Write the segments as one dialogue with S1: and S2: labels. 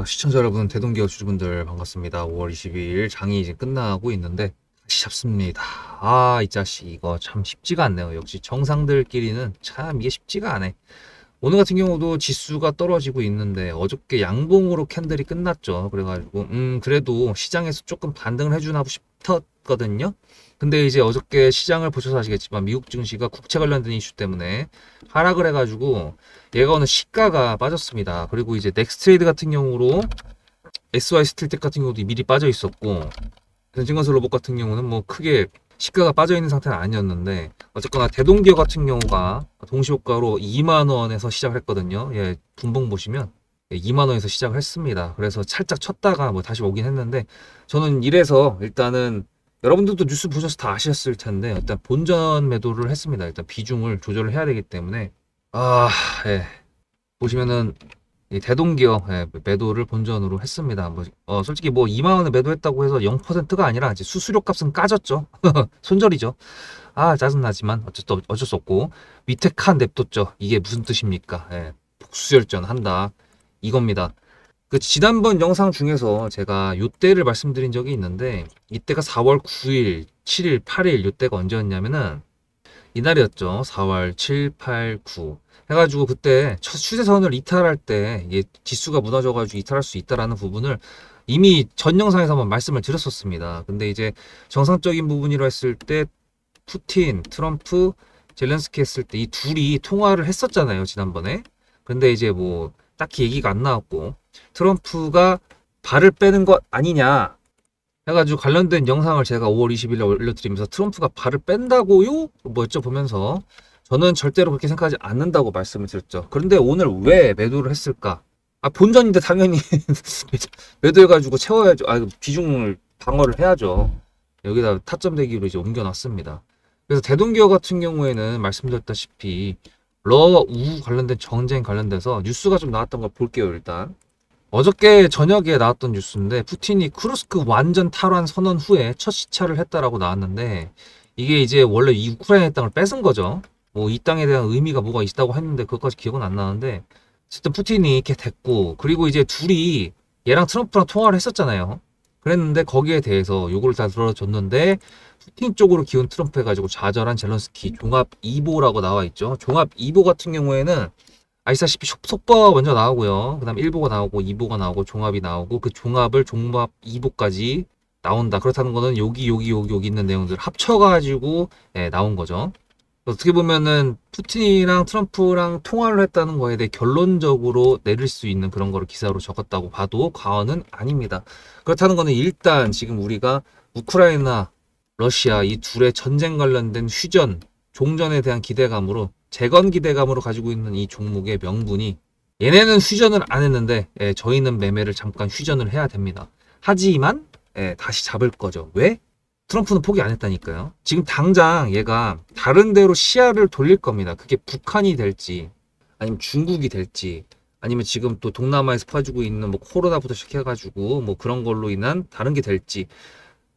S1: 시청자 여러분, 대동기업 주주분들 반갑습니다. 5월 22일 장이 이제 끝나고 있는데 다시 잡습니다. 이 자식 이거 참 쉽지가 않네요. 역시 정상들끼리는 참 이게 쉽지가 않네. 오늘 같은 경우도 지수가 떨어지고 있는데 어저께 양봉으로 캔들이 끝났죠. 그래가지고 그래도 시장에서 조금 반등을 해주나 싶었거든요. 근데 이제 어저께 시장을 보셔서 아시겠지만 미국 증시가 국채 관련된 이슈 때문에 하락을 해가지고 얘가 오늘 시가가 빠졌습니다. 그리고 이제 넥스트레이드 같은 경우로 SY 스틸텍 같은 경우도 미리 빠져 있었고, 현진건설 로봇 같은 경우는 뭐 크게 시가가 빠져 있는 상태는 아니었는데, 어쨌거나 대동기업 같은 경우가 동시효과로 2만 원에서 시작을 했거든요. 예, 분봉 보시면 2만 원에서 시작을 했습니다. 그래서 살짝 쳤다가 뭐 다시 오긴 했는데, 저는 이래서 일단은 여러분들도 뉴스 보셔서 다 아셨을 텐데, 일단 본전 매도를 했습니다. 일단 비중을 조절을 해야 되기 때문에. 아, 예. 보시면은 이 대동기업, 예, 매도를 본전으로 했습니다. 솔직히 뭐 2만 원에 매도했다고 해서 0%가 아니라 이제 수수료 값은 까졌죠. 손절이죠. 짜증나지만 어쩔 수 없고 밑에 칸 냅뒀죠. 이게 무슨 뜻입니까? 예, 복수열전 한다 이겁니다. 그 지난번 영상 중에서 제가 요때를 말씀드린 적이 있는데, 이때가 4월 9일, 7일, 8일 요때가 언제였냐면은 이날이었죠. 4월 7, 8, 9 해가지고 그때 첫 추세선을 이탈할 때 이게 지수가 무너져가지고 이탈할 수 있다라는 부분을 이미 전 영상에서 한번 말씀을 드렸었습니다. 근데 이제 정상적인 부분이라 했을 때 푸틴, 트럼프, 젤렌스키 했을 때 이 둘이 통화를 했었잖아요, 지난번에. 근데 이제 뭐 딱히 얘기가 안 나왔고, 트럼프가 발을 빼는 것 아니냐 해가지고 관련된 영상을 제가 5월 20일에 올려드리면서 트럼프가 발을 뺀다고요? 뭐 여쭤보면서 저는 절대로 그렇게 생각하지 않는다고 말씀을 드렸죠. 그런데 오늘 왜 매도를 했을까? 본전인데 당연히 매도해가지고 채워야죠. 비중을 방어를 해야죠. 여기다 타점 대기로 이제 옮겨놨습니다. 그래서 대동기업 같은 경우에는 말씀드렸다시피 러우 관련된 전쟁 관련돼서 뉴스가 좀 나왔던 걸 볼게요, 일단. 어저께 저녁에 나왔던 뉴스인데, 푸틴이 쿠르스크 완전 탈환 선언 후에 첫 시찰을 했다라고 나왔는데, 이게 이제 원래 이 우크라이나 땅을 뺏은 거죠. 뭐 이 땅에 대한 의미가 뭐가 있다고 했는데 그것까지 기억은 안 나는데, 어쨌든 푸틴이 이렇게 됐고, 그리고 이제 둘이 얘랑 트럼프랑 통화를 했었잖아요. 그랬는데 거기에 대해서 요거를 다 들어줬는데, 푸틴 쪽으로 기운 트럼프 해가지고 좌절한 젤런스키 종합 2보라고 나와 있죠. 종합 2보 같은 경우에는 아시다시피 속보가 먼저 나오고요. 그 다음 1보가 나오고 2보가 나오고 종합이 나오고, 그 종합을 종합 2보까지 나온다. 그렇다는 거는 여기 있는 내용들 합쳐가지고 나온 거죠. 어떻게 보면은 푸틴이랑 트럼프랑 통화를 했다는 거에 대해 결론적으로 내릴 수 있는 그런 거를 기사로 적었다고 봐도 과언은 아닙니다. 그렇다는 거는 일단 지금 우리가 우크라이나, 러시아 이 둘의 전쟁 관련된 휴전, 종전에 대한 기대감으로, 재건 기대감으로 가지고 있는 이 종목의 명분이, 얘네는 휴전을 안 했는데 저희는 매매를 잠깐 휴전을 해야 됩니다. 하지만 다시 잡을 거죠. 왜? 트럼프는 포기 안 했다니까요. 지금 당장 얘가 다른 데로 시야를 돌릴 겁니다. 그게 북한이 될지, 아니면 중국이 될지, 아니면 지금 또 동남아에서 퍼지고 있는 뭐 코로나부터 시작해가지고 뭐 그런 걸로 인한 다른 게 될지,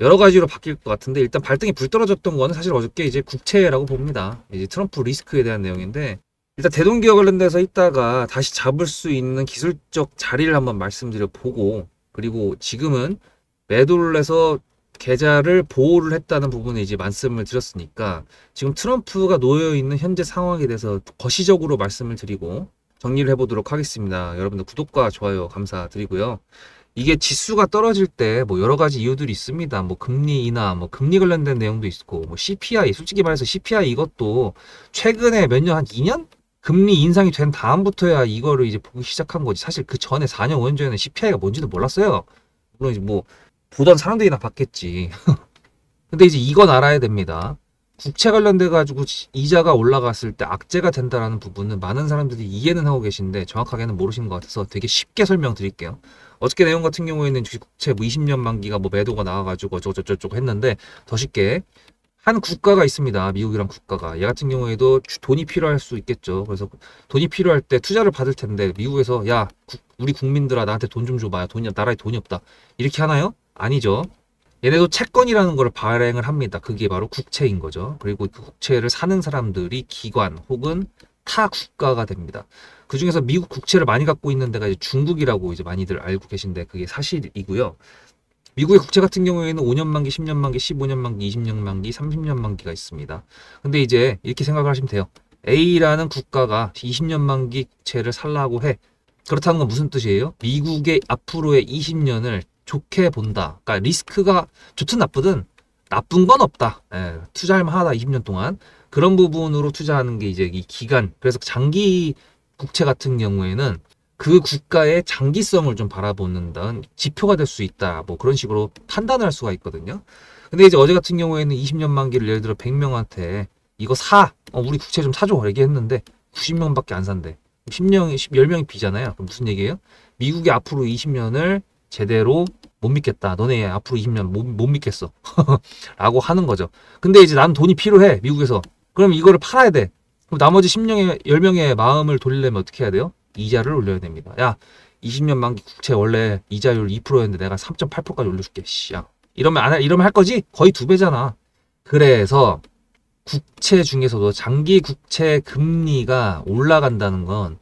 S1: 여러 가지로 바뀔 것 같은데, 일단 발등에 불 떨어졌던 거는 사실 어저께 이제 국채라고 봅니다. 이제 트럼프 리스크에 대한 내용인데, 일단 대동기업 관련돼서 있다가 다시 잡을 수 있는 기술적 자리를 한번 말씀드려 보고, 그리고 지금은 매도를 해서 계좌를 보호를 했다는 부분에 이제 말씀을 드렸으니까, 지금 트럼프가 놓여 있는 현재 상황에 대해서 거시적으로 말씀을 드리고 정리를 해보도록 하겠습니다. 여러분들 구독과 좋아요 감사드리고요. 이게 지수가 떨어질 때 뭐 여러 가지 이유들이 있습니다. 뭐 금리 인하, 뭐 금리 관련된 내용도 있고, 뭐 CPI, 솔직히 말해서 CPI 이것도 최근에 몇 년, 한 2년? 금리 인상이 된 다음부터야 이거를 이제 보기 시작한 거지. 사실 그 전에 4년, 5년 전에는 CPI가 뭔지도 몰랐어요. 물론 이제 뭐 보던 사람들이나 봤겠지. 근데 이제 이건 알아야 됩니다. 국채 관련돼 가지고 이자가 올라갔을 때 악재가 된다라는 부분은 많은 사람들이 이해는 하고 계신데 정확하게는 모르시는 것 같아서 되게 쉽게 설명드릴게요. 어저께 내용 같은 경우에는 주식국채 뭐 20년 만기가 뭐 매도가 나와가지고 어쩌고저쩌고 했는데, 더 쉽게 한 국가가 있습니다. 미국이란 국가가. 얘 같은 경우에도 돈이 필요할 수 있겠죠. 그래서 돈이 필요할 때 투자를 받을 텐데, 미국에서 야 우리 국민들아 나한테 돈 좀 줘봐요. 나라에 돈이 없다. 이렇게 하나요? 아니죠. 얘네도 채권이라는 걸 발행을 합니다. 그게 바로 국채인 거죠. 그리고 그 국채를 사는 사람들이 기관 혹은 타 국가가 됩니다. 그 중에서 미국 국채를 많이 갖고 있는 데가 이제 중국이라고 이제 많이들 알고 계신데 그게 사실이고요. 미국의 국채 같은 경우에는 5년 만기, 10년 만기, 15년 만기, 20년 만기, 30년 만기가 있습니다. 근데 이제 이렇게 생각을 하시면 돼요. A라는 국가가 20년 만기 국채를 살라고 해. 그렇다는 건 무슨 뜻이에요? 미국의 앞으로의 20년을 좋게 본다. 그러니까 리스크가 좋든 나쁘든 나쁜 건 없다. 예, 투자할 만하다 20년 동안. 그런 부분으로 투자하는 게 이제 이 기간. 그래서 장기 국채 같은 경우에는 그 국가의 장기성을 좀 바라보는 지표가 될 수 있다. 뭐 그런 식으로 판단을 할 수가 있거든요. 근데 이제 어제 같은 경우에는 20년 만기를 예를 들어 100명한테 이거 우리 국채 좀 사줘. 얘기했는데 90명밖에 안 산대. 10명이 비잖아요. 그럼 무슨 얘기예요? 미국이 앞으로 20년을 제대로 못 믿겠다. 너네 앞으로 20년 못 믿겠어. 라고 하는 거죠. 근데 이제 난 돈이 필요해. 미국에서. 그럼 이거를 팔아야 돼. 그럼 나머지 10명의 마음을 돌리려면 어떻게 해야 돼요? 이자를 올려야 됩니다. 야, 20년 만기 국채 원래 이자율 2%였는데 내가 3.8%까지 올려줄게. 야, 이러면 할 거지? 거의 2배잖아. 그래서 국채 중에서도 장기 국채 금리가 올라간다는 건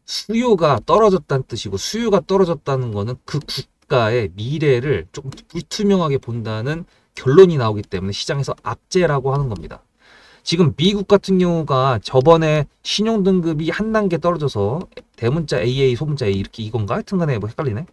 S1: 수요가 떨어졌다는 뜻이고, 수요가 떨어졌다는 거는 그 국가의 미래를 조금 불투명하게 본다는 결론이 나오기 때문에 시장에서 악재라고 하는 겁니다. 지금 미국 같은 경우가 저번에 신용등급이 한 단계 떨어져서 대문자 AA, 소문자 A 이렇게 이건가? 하여튼 간에 뭐 헷갈리네.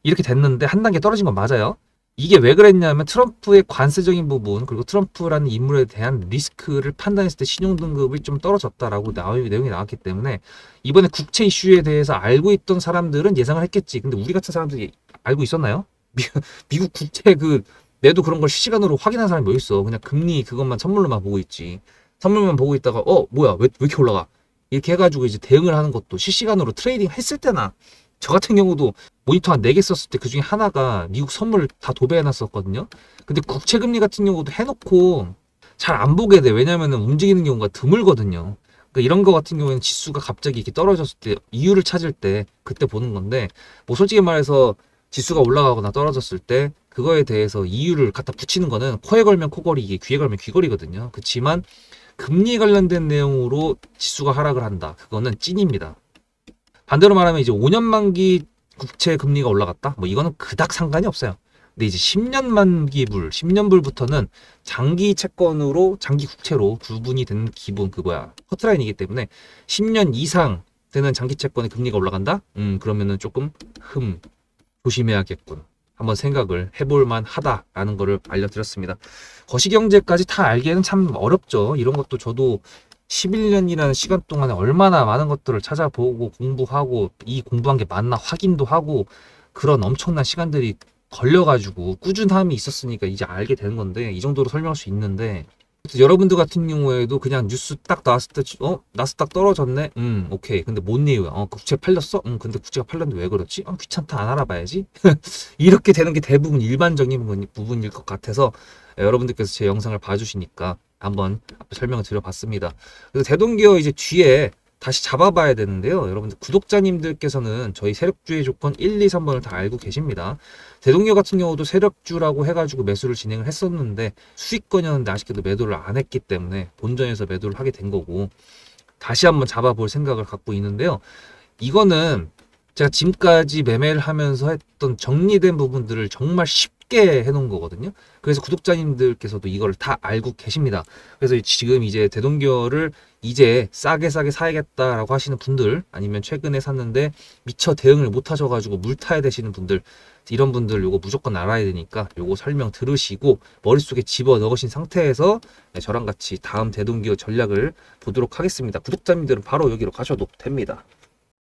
S1: 이렇게 됐는데 한 단계 떨어진 건 맞아요. 이게 왜 그랬냐면 트럼프의 관세적인 부분 그리고 트럼프라는 인물에 대한 리스크를 판단했을 때 신용등급이 좀 떨어졌다라고 내용이 나왔기 때문에 이번에 국채 이슈에 대해서 알고 있던 사람들은 예상을 했겠지. 근데 우리 같은 사람들이 알고 있었나요? 미국 국채 내도 그런 걸 실시간으로 확인한 사람이 뭐 있어. 그냥 금리 그것만 선물로만 보고 있지. 선물만 보고 있다가 뭐야 왜 이렇게 올라가 이렇게 해가지고 이제 대응을 하는 것도 실시간으로 트레이딩 했을 때나 저 같은 경우도 모니터 한 4개 썼을 때 그 중에 하나가 미국 선물 다 도배해놨었거든요. 근데 국채금리 같은 경우도 해놓고 잘 안 보게 돼. 왜냐면은 움직이는 경우가 드물거든요. 그러니까 이런 거 같은 경우에는 지수가 갑자기 이렇게 떨어졌을 때 이유를 찾을 때 그때 보는 건데 뭐 솔직히 말해서 지수가 올라가거나 떨어졌을 때 그거에 대해서 이유를 갖다 붙이는 거는 코에 걸면 코걸이 이게 귀에 걸면 귀걸이거든요. 그렇지만 금리 관련된 내용으로 지수가 하락을 한다. 그거는 찐입니다. 반대로 말하면 이제 5년 만기 국채 금리가 올라갔다. 뭐 이거는 그닥 상관이 없어요. 근데 이제 10년 만기불, 10년불부터는 장기 채권으로 장기 국채로 구분이 되는 기본 커트라인이기 때문에 10년 이상 되는 장기 채권의 금리가 올라간다? 그러면은 조금 조심해야겠군. 한번 생각을 해볼 만하다라는 거를 알려드렸습니다. 거시경제까지 다 알기에는 참 어렵죠. 이런 것도 저도 11년이라는 시간 동안에 얼마나 많은 것들을 찾아보고 공부하고 이 공부한 게 맞나 확인도 하고 그런 엄청난 시간들이 걸려가지고 꾸준함이 있었으니까 이제 알게 되는 건데 이 정도로 설명할 수 있는데 여러분들 같은 경우에도 그냥 뉴스 딱 나왔을 때 나스닥 떨어졌네? 오케이. 근데 뭔 이유야? 국채 팔렸어? 근데 국채가 팔렸는데 왜 그렇지? 귀찮다. 안 알아봐야지. 이렇게 되는 게 대부분 일반적인 부분일 것 같아서 여러분들께서 제 영상을 봐주시니까 한번 앞에 설명을 드려봤습니다. 그래서 대동기업 이제 뒤에 다시 잡아봐야 되는데요. 여러분들 구독자님들께서는 저희 세력주의 조건 1, 2, 3번을 다 알고 계십니다. 대동기업 같은 경우도 세력주라고 해가지고 매수를 진행을 했었는데 수익권이었는데 아쉽게도 매도를 안 했기 때문에 본전에서 매도를 하게 된 거고 다시 한번 잡아볼 생각을 갖고 있는데요. 이거는 제가 지금까지 매매를 하면서 했던 정리된 부분들을 정말 쉽게 해놓은 거거든요. 그래서 구독자님들께서도 이걸 다 알고 계십니다. 그래서 지금 이제 대동기업을 이제 싸게 사야겠다라고 하시는 분들 아니면 최근에 샀는데 미처 대응을 못 하셔가지고 물 타야 되시는 분들 이런 분들 요거 무조건 알아야 되니까 요거 설명 들으시고 머릿속에 집어 넣으신 상태에서 저랑 같이 다음 대동기업 전략을 보도록 하겠습니다. 구독자님들은 바로 여기로 가셔도 됩니다.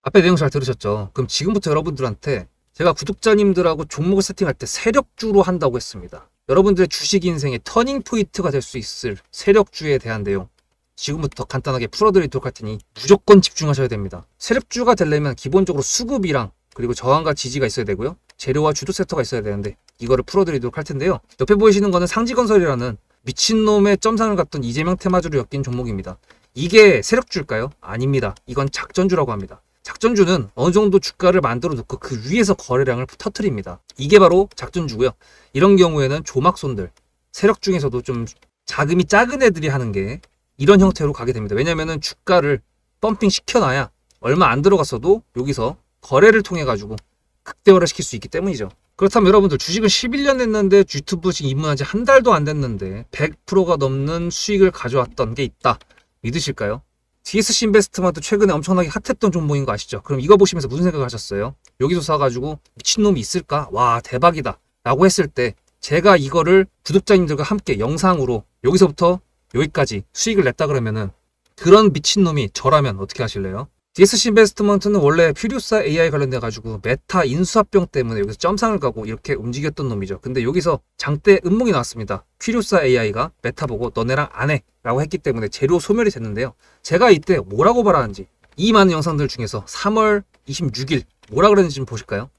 S1: 앞에 내용 잘 들으셨죠? 그럼 지금부터 여러분들한테 제가 구독자님들하고 종목을 세팅할 때 세력주로 한다고 했습니다. 여러분들의 주식 인생의 터닝 포인트가 될 수 있을 세력주에 대한 내용 지금부터 간단하게 풀어드리도록 할 테니 무조건 집중하셔야 됩니다. 세력주가 되려면 기본적으로 수급이랑 그리고 저항과 지지가 있어야 되고요. 재료와 주도 섹터가 있어야 되는데 이거를 풀어드리도록 할 텐데요. 옆에 보이시는 거는 상지건설이라는 미친놈의 점상을 갖던 이재명 테마주를 엮인 종목입니다. 이게 세력주일까요? 아닙니다. 이건 작전주라고 합니다. 작전주는 어느 정도 주가를 만들어 놓고 그 위에서 거래량을 터트립니다. 이게 바로 작전주고요. 이런 경우에는 조막손들, 세력 중에서도 좀 자금이 작은 애들이 하는 게 이런 형태로 가게 됩니다. 왜냐면은 주가를 펌핑 시켜놔야 얼마 안 들어갔어도 여기서 거래를 통해 가지고 극대화를 시킬 수 있기 때문이죠. 그렇다면 여러분들 주식을 11년 했는데 유튜브 지금 입문한 지 한 달도 안 됐는데 100%가 넘는 수익을 가져왔던 게 있다. 믿으실까요? DSC 인베스트먼트 최근에 엄청나게 핫했던 종목인 거 아시죠? 그럼 이거 보시면서 무슨 생각을 하셨어요? 여기서 사가지고 미친놈이 있을까? 와 대박이다 라고 했을 때 제가 이거를 구독자님들과 함께 영상으로 여기서부터 여기까지 수익을 냈다 그러면은 그런 미친놈이 저라면 어떻게 하실래요? DSC 인베스트먼트는 원래 퓨리오사 AI 관련돼 가지고 메타 인수합병 때문에 여기서 점상을 가고 이렇게 움직였던 놈이죠. 근데 여기서 장대 음목이 나왔습니다. 퓨리오사 AI가 메타 보고 너네랑 안 해 라고 했기 때문에 재료 소멸이 됐는데요. 제가 이때 뭐라고 말하는지 이 많은 영상들 중에서 3월 26일 뭐라 그랬는지 좀 보실까요?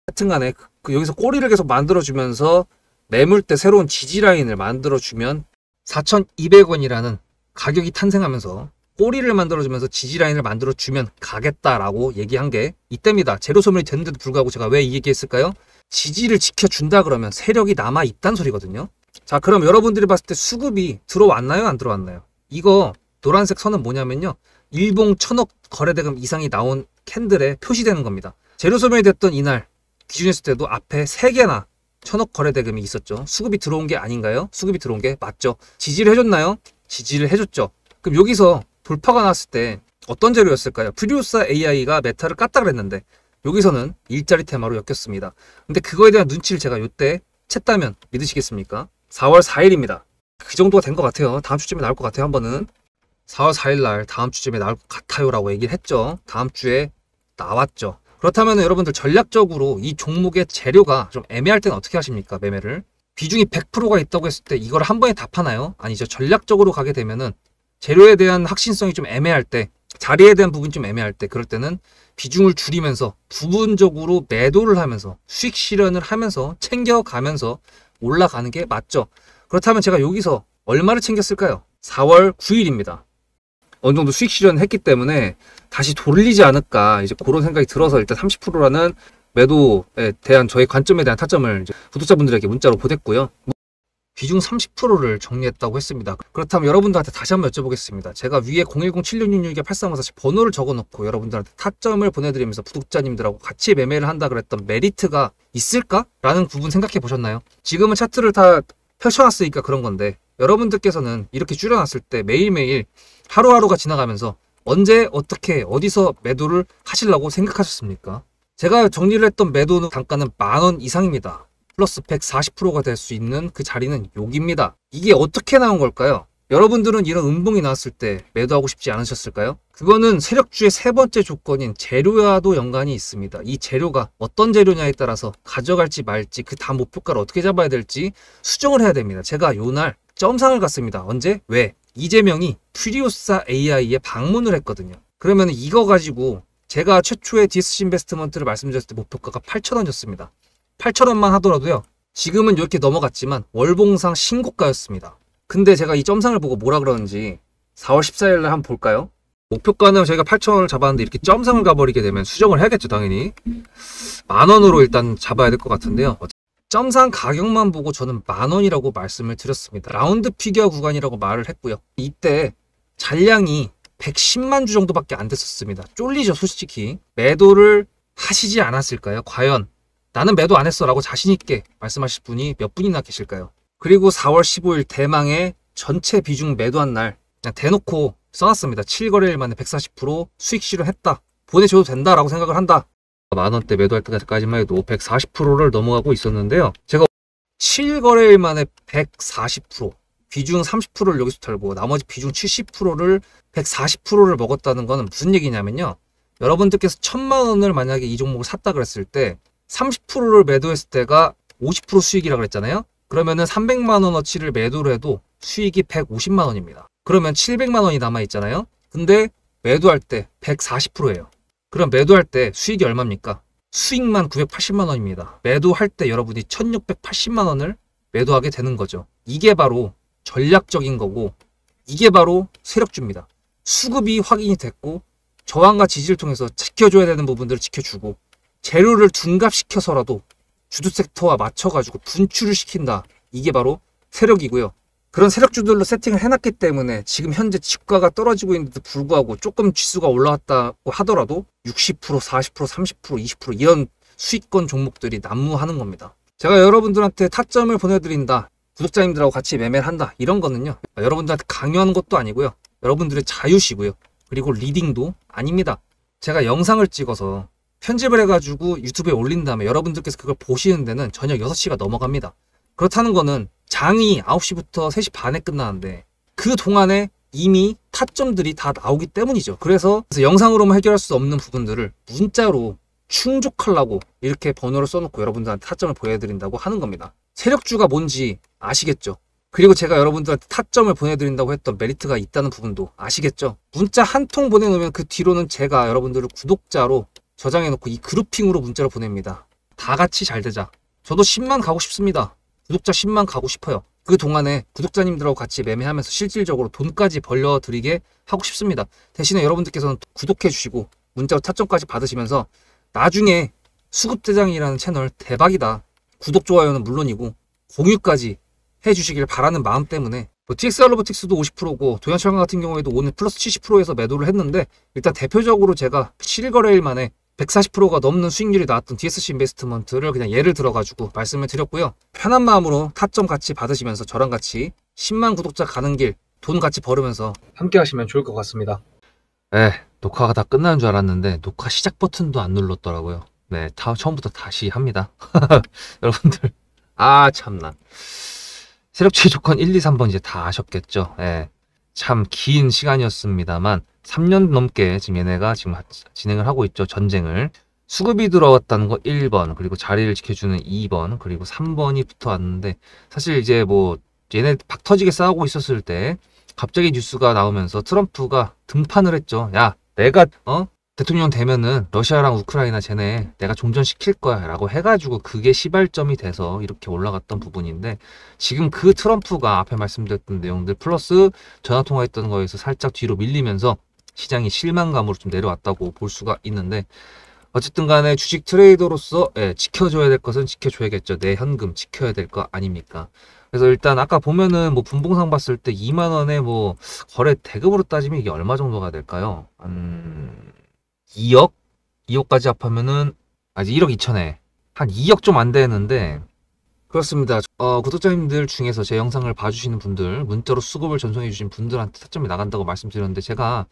S1: 하여튼간에 여기서 꼬리를 계속 만들어주면서 매물대 새로운 지지라인을 만들어주면 4,200원이라는 가격이 탄생하면서 꼬리를 만들어주면서 지지라인을 만들어주면 가겠다라고 얘기한 게 이때입니다. 재료 소멸이 됐는데도 불구하고 제가 왜 이 얘기했을까요? 지지를 지켜준다 그러면 세력이 남아있단 소리거든요. 자 그럼 여러분들이 봤을 때 수급이 들어왔나요? 안 들어왔나요? 이거 노란색 선은 뭐냐면요. 일봉 1000억 거래대금 이상이 나온 캔들에 표시되는 겁니다. 재료 소멸이 됐던 이날 기준했을 때도 앞에 3개나 1000억 거래대금이 있었죠. 수급이 들어온 게 아닌가요? 수급이 들어온 게 맞죠. 지지를 해줬나요? 지지를 해줬죠. 그럼 여기서 돌파가 났을 때 어떤 재료였을까요? 퓨리오사 AI가 메타를 깠다 그랬는데 여기서는 일자리 테마로 엮였습니다. 근데 그거에 대한 눈치를 제가 이때 챘다면 믿으시겠습니까? 4월 4일입니다. 그 정도가 된 것 같아요. 다음 주쯤에 나올 것 같아요. 한 번은 4월 4일 날 다음 주쯤에 나올 것 같아요 라고 얘기를 했죠. 다음 주에 나왔죠. 그렇다면 여러분들 전략적으로 이 종목의 재료가 좀 애매할 때는 어떻게 하십니까? 매매를 비중이 100%가 있다고 했을 때 이걸 한 번에 다 파나요? 아니죠. 전략적으로 가게 되면은 재료에 대한 확신성이 좀 애매할 때, 자리에 대한 부분이 좀 애매할 때, 그럴 때는 비중을 줄이면서 부분적으로 매도를 하면서 수익 실현을 하면서 챙겨가면서 올라가는 게 맞죠. 그렇다면 제가 여기서 얼마를 챙겼을까요? 4월 9일입니다. 어느 정도 수익 실현했기 때문에 다시 돌리지 않을까 이제 그런 생각이 들어서 일단 30%라는 매도에 대한 저의 관점에 대한 타점을 이제 구독자분들에게 문자로 보냈고요. 비중 30%를 정리했다고 했습니다. 그렇다면 여러분들한테 다시 한번 여쭤보겠습니다. 제가 위에 010-7666-8354 번호를 적어놓고 여러분들한테 타점을 보내드리면서 구독자님들하고 같이 매매를 한다 그랬던 메리트가 있을까? 라는 부분 생각해 보셨나요? 지금은 차트를 다 펼쳐놨으니까 그런 건데 여러분들께서는 이렇게 줄여놨을 때 매일매일 하루하루가 지나가면서 언제 어떻게 어디서 매도를 하시려고 생각하셨습니까? 제가 정리를 했던 매도 단가는 10,000원 이상입니다. 플러스 140%가 될 수 있는 그 자리는 여기입니다. 이게 어떻게 나온 걸까요? 여러분들은 이런 음봉이 나왔을 때 매도하고 싶지 않으셨을까요? 그거는 세력주의 세 번째 조건인 재료와도 연관이 있습니다. 이 재료가 어떤 재료냐에 따라서 가져갈지 말지 그 다음 목표가를 어떻게 잡아야 될지 수정을 해야 됩니다. 제가 요날 점상을 갔습니다. 언제? 왜? 이재명이 퓨리오사 AI에 방문을 했거든요. 그러면 이거 가지고 제가 최초의 DSC 인베스트먼트를 말씀드렸을 때 목표가가 8,000원이었습니다. 8,000원만 하더라도요. 지금은 이렇게 넘어갔지만 월봉상 신고가였습니다. 근데 제가 이 점상을 보고 뭐라 그러는지 4월 14일 날 한번 볼까요? 목표가는 저희가 8,000원을 잡았는데 이렇게 점상을 가버리게 되면 수정을 해야겠죠, 당연히. 10,000원으로 일단 잡아야 될 것 같은데요. 점상 가격만 보고 저는 10,000원이라고 말씀을 드렸습니다. 라운드 피겨 구간이라고 말을 했고요. 이때 잔량이 110만 주 정도밖에 안 됐었습니다. 쫄리죠, 솔직히. 매도를 하시지 않았을까요? 과연 나는 매도 안 했어 라고 자신있게 말씀하실 분이 몇 분이나 계실까요? 그리고 4월 15일 대망의 전체 비중 매도한 날 그냥 대놓고 써놨습니다. 7거래일 만에 140% 수익 실현했다. 보내줘도 된다라고 생각을 한다. 10,000원대 매도할 때까지만 해도 140%를 넘어가고 있었는데요. 제가 7거래일 만에 140% 비중 30%를 여기서 털고 나머지 비중 70%를 140%를 먹었다는 거는 무슨 얘기냐면요. 여러분들께서 1,000만 원을 만약에 이 종목을 샀다 그랬을 때 30%를 매도했을 때가 50% 수익이라고 그랬잖아요. 그러면은 300만 원어치를 매도를 해도 수익이 150만 원입니다. 그러면 700만 원이 남아있잖아요. 근데 매도할 때 140%예요. 그럼 매도할 때 수익이 얼마입니까? 수익만 980만 원입니다. 매도할 때 여러분이 1680만 원을 매도하게 되는 거죠. 이게 바로 전략적인 거고 이게 바로 세력주입니다. 수급이 확인이 됐고 저항과 지지를 통해서 지켜줘야 되는 부분들을 지켜주고 재료를 둔갑시켜서라도 주도 섹터와 맞춰가지고 분출을 시킨다. 이게 바로 세력이고요.
S2: 그런 세력주들로 세팅을 해놨기 때문에 지금 현재 주가가 떨어지고 있는데도 불구하고 조금 지수가 올라왔다고 하더라도 60%, 40%, 30%, 20% 이런 수익권 종목들이 난무하는 겁니다. 제가 여러분들한테 타점을 보내드린다, 구독자님들하고 같이 매매를 한다, 이런 거는요, 여러분들한테 강요하는 것도 아니고요, 여러분들의 자유시고요, 그리고 리딩도 아닙니다. 제가 영상을 찍어서 편집을 해가지고 유튜브에 올린 다음에 여러분들께서 그걸 보시는 데는 저녁 6시가 넘어갑니다. 그렇다는 거는 장이 9시부터 3시 반에 끝나는데 그 동안에 이미 타점들이 다 나오기 때문이죠. 그래서 영상으로만 해결할 수 없는 부분들을 문자로 충족하려고 이렇게 번호를 써놓고 여러분들한테 타점을 보여드린다고 하는 겁니다. 세력주가 뭔지 아시겠죠? 그리고 제가 여러분들한테 타점을 보내드린다고 했던 메리트가 있다는 부분도 아시겠죠? 문자 한 통 보내놓으면 그 뒤로는 제가 여러분들을 구독자로 저장해놓고 이 그룹핑으로 문자를 보냅니다. 다 같이 잘 되자. 저도 10만 가고 싶습니다. 구독자 10만 가고 싶어요. 그 동안에 구독자님들하고 같이 매매하면서 실질적으로 돈까지 벌려드리게 하고 싶습니다. 대신에 여러분들께서는 구독해주시고 문자로 타점까지 받으시면서 나중에 수급대장이라는 채널 대박이다, 구독, 좋아요는 물론이고 공유까지 해주시길 바라는 마음 때문에 TXR 로보틱스도 50%고 도연철강 같은 경우에도 오늘 플러스 70%에서 매도를 했는데, 일단 대표적으로 제가 7거래일 만에 140%가 넘는 수익률이 나왔던 DSC 인베스트먼트를 그냥 예를 들어가지고 말씀을 드렸고요. 편한 마음으로 타점 같이 받으시면서 저랑 같이 10만 구독자 가는 길 돈 같이 벌으면서 함께 하시면 좋을 것 같습니다.
S1: 네, 녹화가 다 끝나는 줄 알았는데 녹화 시작 버튼도 안 눌렀더라고요. 네, 처음부터 다시 합니다. 여러분들, 참나. 세력주의 조건 1, 2, 3번 이제 다 아셨겠죠? 예. 참 긴 시간이었습니다만 3년 넘게 지금 얘네가 지금 진행을 하고 있죠. 전쟁을. 수급이 들어왔다는 거 1번, 그리고 자리를 지켜주는 2번, 그리고 3번이 붙어왔는데, 사실 이제 뭐 얘네 박 터지게 싸우고 있었을 때 갑자기 뉴스가 나오면서 트럼프가 등판을 했죠. 야, 내가 대통령 되면은 러시아랑 우크라이나 쟤네 내가 종전시킬 거야 라고 해가지고 그게 시발점이 돼서 이렇게 올라갔던 부분인데, 지금 그 트럼프가 앞에 말씀드렸던 내용들 플러스 전화통화했던 거에서 살짝 뒤로 밀리면서 시장이 실망감으로 좀 내려왔다고 볼 수가 있는데, 어쨌든 간에 주식 트레이더로서 지켜줘야 될 것은 지켜줘야겠죠. 내 현금 지켜야 될 거 아닙니까? 그래서 일단 아까 보면은 뭐 분봉상 봤을 때 2만 원에 뭐 거래 대금으로 따지면 이게 얼마 정도가 될까요? 2억? 2억까지 합하면은 아직 1억 2천에 한 2억 좀 안 되는데, 그렇습니다. 구독자님들 중에서 제 영상을 봐주시는 분들, 문자로 수급을 전송해 주신 분들한테 타점이 나간다고 말씀드렸는데, 제가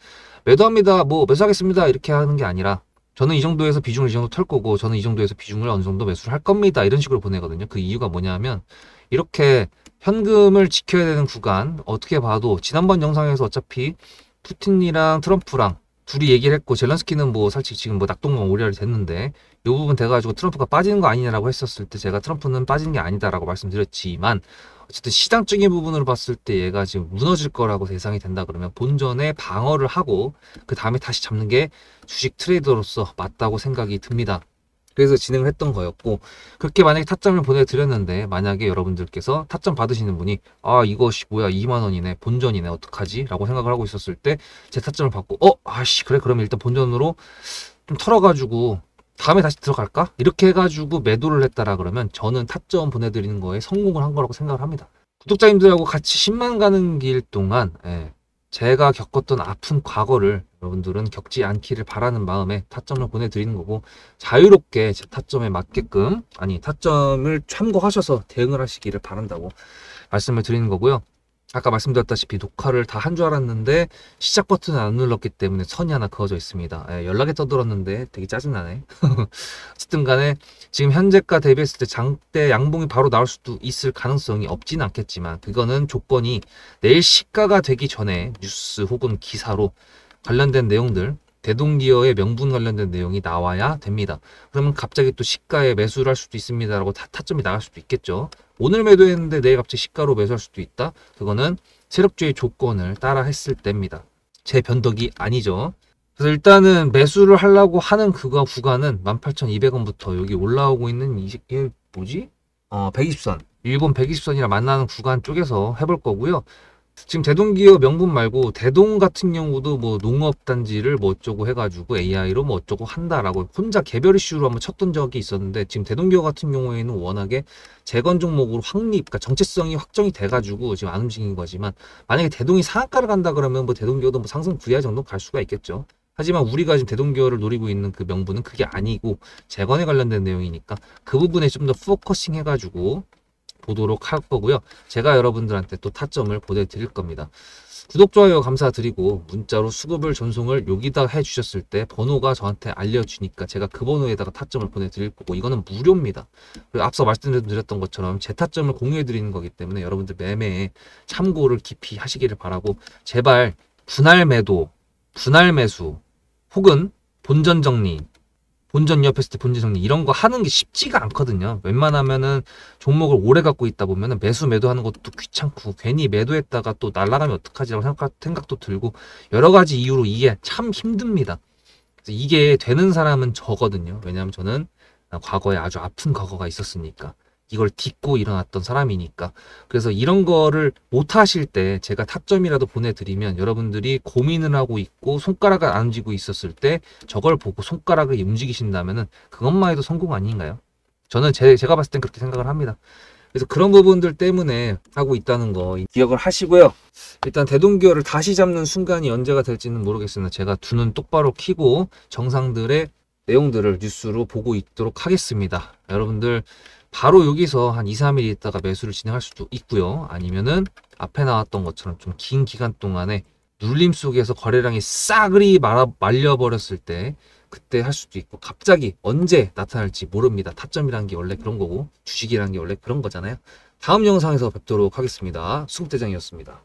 S1: 매도합니다, 뭐 매수하겠습니다 이렇게 하는 게 아니라, 저는 이 정도에서 비중을 이 정도 털 거고 저는 이 정도에서 비중을 어느 정도 매수를 할 겁니다 이런 식으로 보내거든요. 그 이유가 뭐냐면, 이렇게 현금을 지켜야 되는 구간, 어떻게 봐도 지난번 영상에서 어차피 푸틴이랑 트럼프랑 둘이 얘기를 했고, 젤런스키는 뭐 사실 지금 뭐 낙동강 오리알이 됐는데 이 부분 돼가지고 트럼프가 빠지는 거 아니냐라고 했었을 때, 제가 트럼프는 빠지는 게 아니다라고 말씀드렸지만, 어쨌든 시장적인 부분으로 봤을 때 얘가 지금 무너질 거라고 예상이 된다 그러면 본전에 방어를 하고 그 다음에 다시 잡는 게 주식 트레이더로서 맞다고 생각이 듭니다. 그래서 진행을 했던 거였고, 그렇게 만약에 타점을 보내드렸는데 만약에 여러분들께서 타점 받으시는 분이 이것이 뭐야 2만 원이네 본전이네 어떡하지? 라고 생각을 하고 있었을 때 제 타점을 받고 그래 그러면 일단 본전으로 좀 털어가지고 다음에 다시 들어갈까? 이렇게 해가지고 매도를 했다라 그러면 저는 타점 보내드리는 거에 성공을 한 거라고 생각을 합니다. 구독자님들하고 같이 10만 가는 길 동안 제가 겪었던 아픈 과거를 여러분들은 겪지 않기를 바라는 마음에 타점을 보내드리는 거고, 자유롭게 제 타점에 맞게끔, 타점을 참고하셔서 대응을 하시기를 바란다고 말씀을 드리는 거고요. 아까 말씀드렸다시피 녹화를 다 한 줄 알았는데 시작 버튼을 안 눌렀기 때문에 선이 하나 그어져 있습니다. 연락이 떠들었는데 되게 짜증나네. 어쨌든 간에 지금 현재가 대비했을 때 장대 양봉이 바로 나올 수도 있을 가능성이 없지는 않겠지만, 그거는 조건이 내일 시가가 되기 전에 뉴스 혹은 기사로 관련된 내용들, 대동기어의 명분 관련된 내용이 나와야 됩니다. 그러면 갑자기 또 시가에 매수를 할 수도 있습니다 라고 타점이 나갈 수도 있겠죠. 오늘 매도했는데 내일 갑자기 시가로 매수할 수도 있다. 그거는 세력주의 조건을 따라 했을 때입니다. 제 변덕이 아니죠. 그래서 일단은 매수를 하려고 하는 그거 구간은 18,200원부터 여기 올라오고 있는 이게 뭐지? 120선. 일본 120선이랑 만나는 구간 쪽에서 해볼 거고요. 지금 대동기업 명분 말고 대동 같은 경우도 뭐 농업단지를 뭐 어쩌고 해가지고 AI로 뭐 어쩌고 한다라고 혼자 개별 이슈로 한번 쳤던 적이 있었는데, 지금 대동기업 같은 경우에는 워낙에 재건 종목으로 확립, 그러니까 정체성이 확정이 돼가지고 지금 안 움직인 거지만, 만약에 대동이 상한가를 간다 그러면 뭐 대동기업도 뭐 상승 구야 정도 갈 수가 있겠죠. 하지만 우리가 지금 대동기업을 노리고 있는 그 명분은 그게 아니고 재건에 관련된 내용이니까 그 부분에 좀 더 포커싱 해가지고 보도록 할 거고요. 제가 여러분들한테 또 타점을 보내드릴 겁니다. 구독, 좋아요 감사드리고 문자로 수급을 전송을 여기다 해주셨을 때 번호가 저한테 알려주니까 제가 그 번호에다가 타점을 보내드릴 거고, 이거는 무료입니다. 그리고 앞서 말씀드렸던 것처럼 제 타점을 공유해드리는 거기 때문에 여러분들 매매에 참고를 깊이 하시기를 바라고, 제발 분할 매도, 분할 매수 혹은 본전 정리, 본전 위협했을 때 본전 정리 이런 거 하는 게 쉽지가 않거든요. 웬만하면은 종목을 오래 갖고 있다 보면은 매수 매도하는 것도 귀찮고, 괜히 매도했다가 또 날아가면 어떡하지라고 생각도 들고, 여러 가지 이유로 이게 참 힘듭니다. 그래서 이게 되는 사람은 저거든요. 왜냐하면 저는 과거에 아주 아픈 과거가 있었으니까, 이걸 딛고 일어났던 사람이니까. 그래서 이런 거를 못 하실 때 제가 타점이라도 보내드리면, 여러분들이 고민을 하고 있고 손가락을 안 움직이고 있었을 때 저걸 보고 손가락을 움직이신다면은 그것만 해도 성공 아닌가요? 저는 제가 봤을 땐 그렇게 생각을 합니다. 그래서 그런 부분들 때문에 하고 있다는 거 기억을 하시고요. 일단 대동기업을 다시 잡는 순간이 언제가 될지는 모르겠으나 제가 두 눈 똑바로 켜고 정상들의 내용들을 뉴스로 보고 있도록 하겠습니다. 여러분들 바로 여기서 한 2, 3일 있다가 매수를 진행할 수도 있고요. 아니면은 앞에 나왔던 것처럼 좀 긴 기간 동안에 눌림 속에서 거래량이 싸그리 말려버렸을 때 그때 할 수도 있고, 갑자기 언제 나타날지 모릅니다. 타점이라는 게 원래 그런 거고 주식이라는 게 원래 그런 거잖아요. 다음 영상에서 뵙도록 하겠습니다. 수급대장이었습니다.